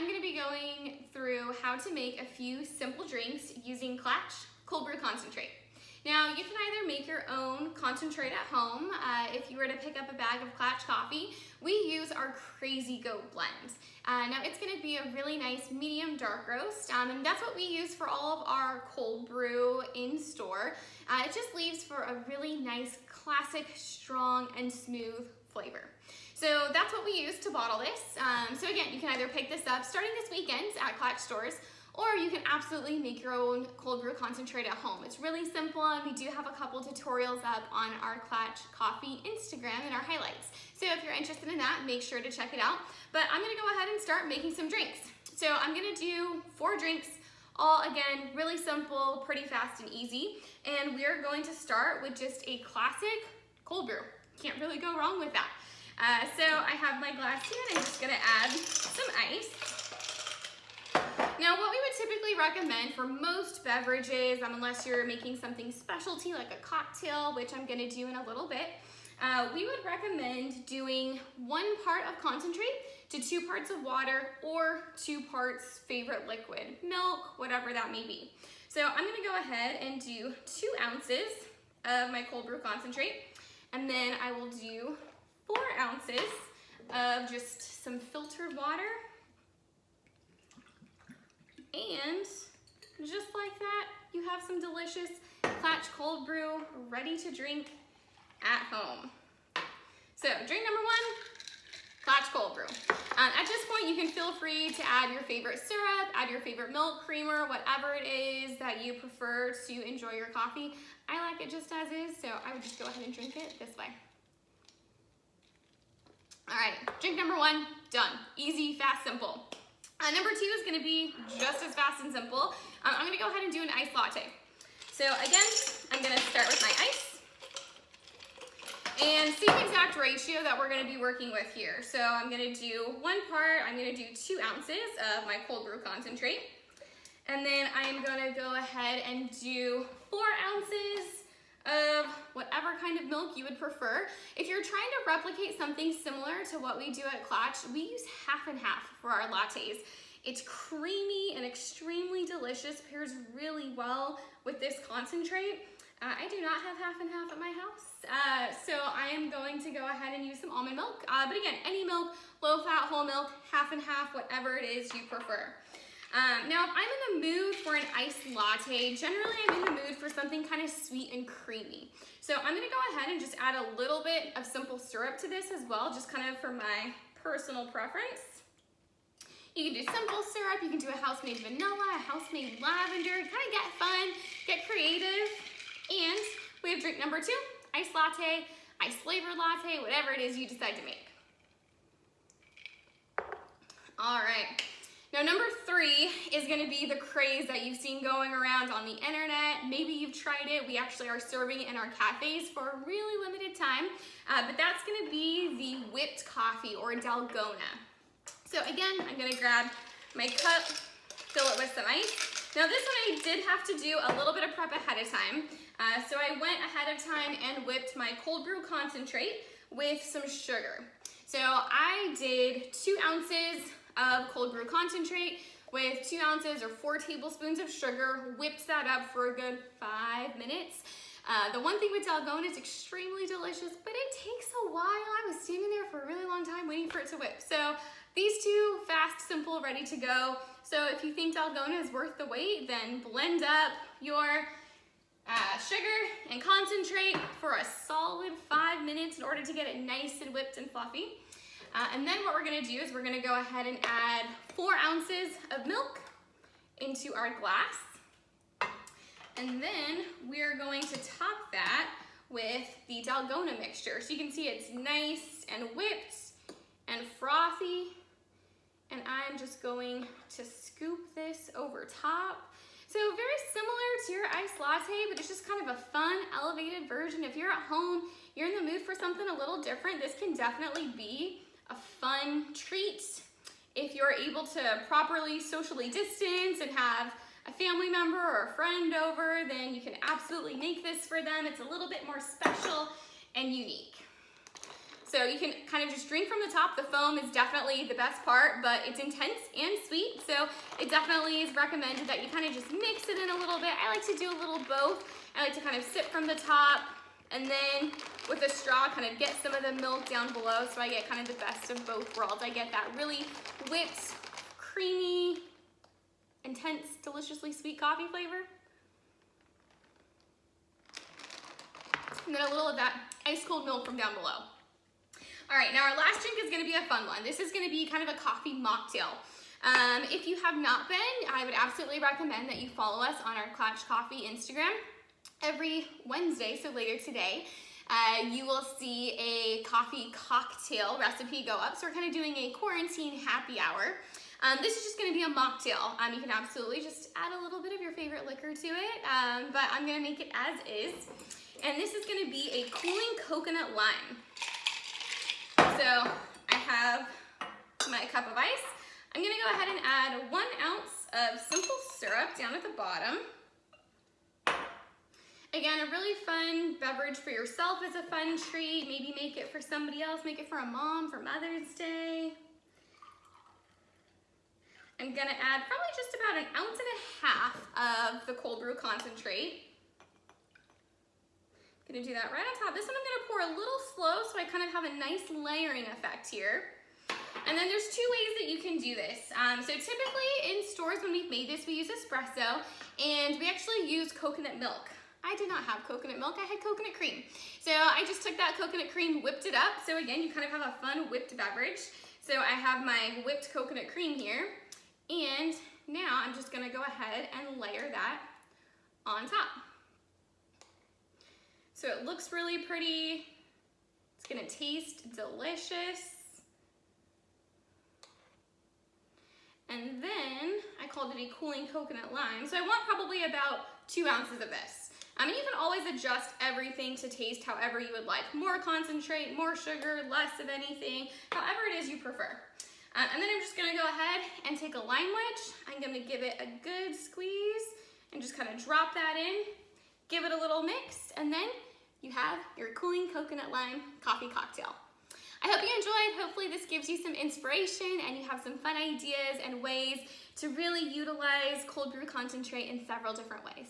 I'm gonna be going through how to make a few simple drinks using Klatch Cold Brew Concentrate. Now, you can either make your own concentrate at home. If you were to pick up a bag of Klatch Coffee, we use our Crazy Goat blend. Now, it's gonna be a really nice medium dark roast, and that's what we use for all of our cold brew in store. It just leaves for a really nice, classic, strong, and smooth flavor. So that's what we use to bottle this. So again, you can either pick this up starting this weekend at Klatch stores, or you can absolutely make your own cold brew concentrate at home. It's really simple, and we do have a couple tutorials up on our Klatch Coffee Instagram in our highlights. So if you're interested in that, make sure to check it out. But I'm gonna go ahead and start making some drinks. So I'm gonna do 4 drinks, all again, really simple, pretty fast and easy. And we're going to start with just a classic cold brew. Can't really go wrong with that. So I have my glass here, and I'm just gonna add some ice. Now, what we would typically recommend for most beverages, unless you're making something specialty like a cocktail, which I'm gonna do in a little bit, we would recommend doing 1 part of concentrate to 2 parts of water, or 2 parts favorite liquid, milk, whatever that may be. So I'm gonna go ahead and do 2 ounces of my cold brew concentrate, and then I will do 4 ounces of just some filtered water. And just like that, you have some delicious Klatch cold brew ready to drink at home. So drink number 1, Klatch cold brew. At this point, you can feel free to add your favorite syrup, add your favorite milk, creamer, whatever it is that you prefer to enjoy your coffee. I like it just as is, so I would just go ahead and drink it this way. All right, drink number 1, done. Easy, fast, simple. Number 2 is gonna be just as fast and simple. I'm gonna go ahead and do an iced latte. So again, I'm gonna start with my ice. And same exact ratio that we're gonna be working with here. So I'm gonna do 1 part, I'm gonna do 2 ounces of my cold brew concentrate. And then I'm gonna go ahead and do 4 ounces of whatever kind of milk you would prefer. If you're trying to replicate something similar to what we do at Klatch, we use half and half for our lattes. It's creamy and extremely delicious, pairs really well with this concentrate. I do not have half and half at my house, so I am going to go ahead and use some almond milk. But again, any milk, low fat, whole milk, half and half, whatever it is you prefer. Now, if I'm in the mood for an iced latte, generally I'm in the mood for something kind of sweet and creamy. So I'm gonna go ahead and just add a little bit of simple syrup to this as well, just kind of for my personal preference. You can do simple syrup, you can do a house-made vanilla, a house-made lavender, kind of get fun, get creative. And we have drink number 2, iced latte, iced flavored latte, whatever it is you decide to make. All right. Now, number 3 is gonna be the craze that you've seen going around on the internet. Maybe you've tried it. We actually are serving it in our cafes for a really limited time, but that's gonna be the whipped coffee, or Dalgona. So again, I'm gonna grab my cup, fill it with some ice. Now this one I did have to do a little bit of prep ahead of time. So I went ahead of time and whipped my cold brew concentrate with some sugar. So I did 2 ounces of cold brew concentrate with 2 ounces or 4 tablespoons of sugar, whipped that up for a good 5 minutes. The one thing with Dalgona is extremely delicious, but it takes a while. I was standing there for a really long time waiting for it to whip. So these 2, fast, simple, ready to go. So if you think Dalgona is worth the wait, then blend up your sugar and concentrate for a solid 5 minutes in order to get it nice and whipped and fluffy. And then what we're gonna do is we're gonna go ahead and add 4 ounces of milk into our glass. And then we're going to top that with the Dalgona mixture. So you can see it's nice and whipped and frothy. And I'm just going to scoop this over top. So very similar to your iced latte, but it's just kind of a fun, elevated version. If you're at home, you're in the mood for something a little different, this can definitely be a fun treat. If you're able to properly socially distance and have a family member or a friend over, then you can absolutely make this for them. It's a little bit more special and unique. So you can kind of just drink from the top. The foam is definitely the best part, but it's intense and sweet. So it definitely is recommended that you kind of just mix it in a little bit. I like to do a little both. I like to kind of sip from the top and then with a straw kind of get some of the milk down below, so I get kind of the best of both worlds. I get that really whipped, creamy, intense, deliciously sweet coffee flavor. And then a little of that ice cold milk from down below. All right, now our last drink is gonna be a fun one. This is gonna be kind of a coffee mocktail. If you have not been, I would absolutely recommend that you follow us on our Klatch Coffee Instagram. Every Wednesday, so later today, you will see a coffee cocktail recipe go up. So we're kind of doing a quarantine happy hour. This is just gonna be a mocktail. You can absolutely just add a little bit of your favorite liquor to it, but I'm gonna make it as is. And this is gonna be a cooling coconut lime. So I have my cup of ice. I'm gonna go ahead and add 1 ounce of simple syrup down at the bottom. Again, a really fun beverage for yourself as a fun treat. Maybe make it for somebody else, make it for a mom for Mother's Day. I'm gonna add probably just about 1.5 ounces of the Cold Brew Concentrate. Gonna do that right on top. This one I'm gonna pour a little slow so I kind of have a nice layering effect here. And then there's 2 ways that you can do this. So typically in stores when we've made this, we use espresso and we actually use coconut milk. I did not have coconut milk, I had coconut cream. So I just took that coconut cream, whipped it up. So again, you kind of have a fun whipped beverage. So I have my whipped coconut cream here. And now I'm just gonna go ahead and layer that on top. So it looks really pretty. It's gonna taste delicious. And then I called it a cooling coconut lime. So I want probably about 2 ounces of this. And you can always adjust everything to taste however you would like. More concentrate, more sugar, less of anything, however it is you prefer. And then I'm just gonna go ahead and take a lime wedge. I'm gonna give it a good squeeze and just kind of drop that in, give it a little mix, and then you have your cooling coconut lime coffee cocktail. I hope you enjoyed. Hopefully this gives you some inspiration and you have some fun ideas and ways to really utilize cold brew concentrate in several different ways.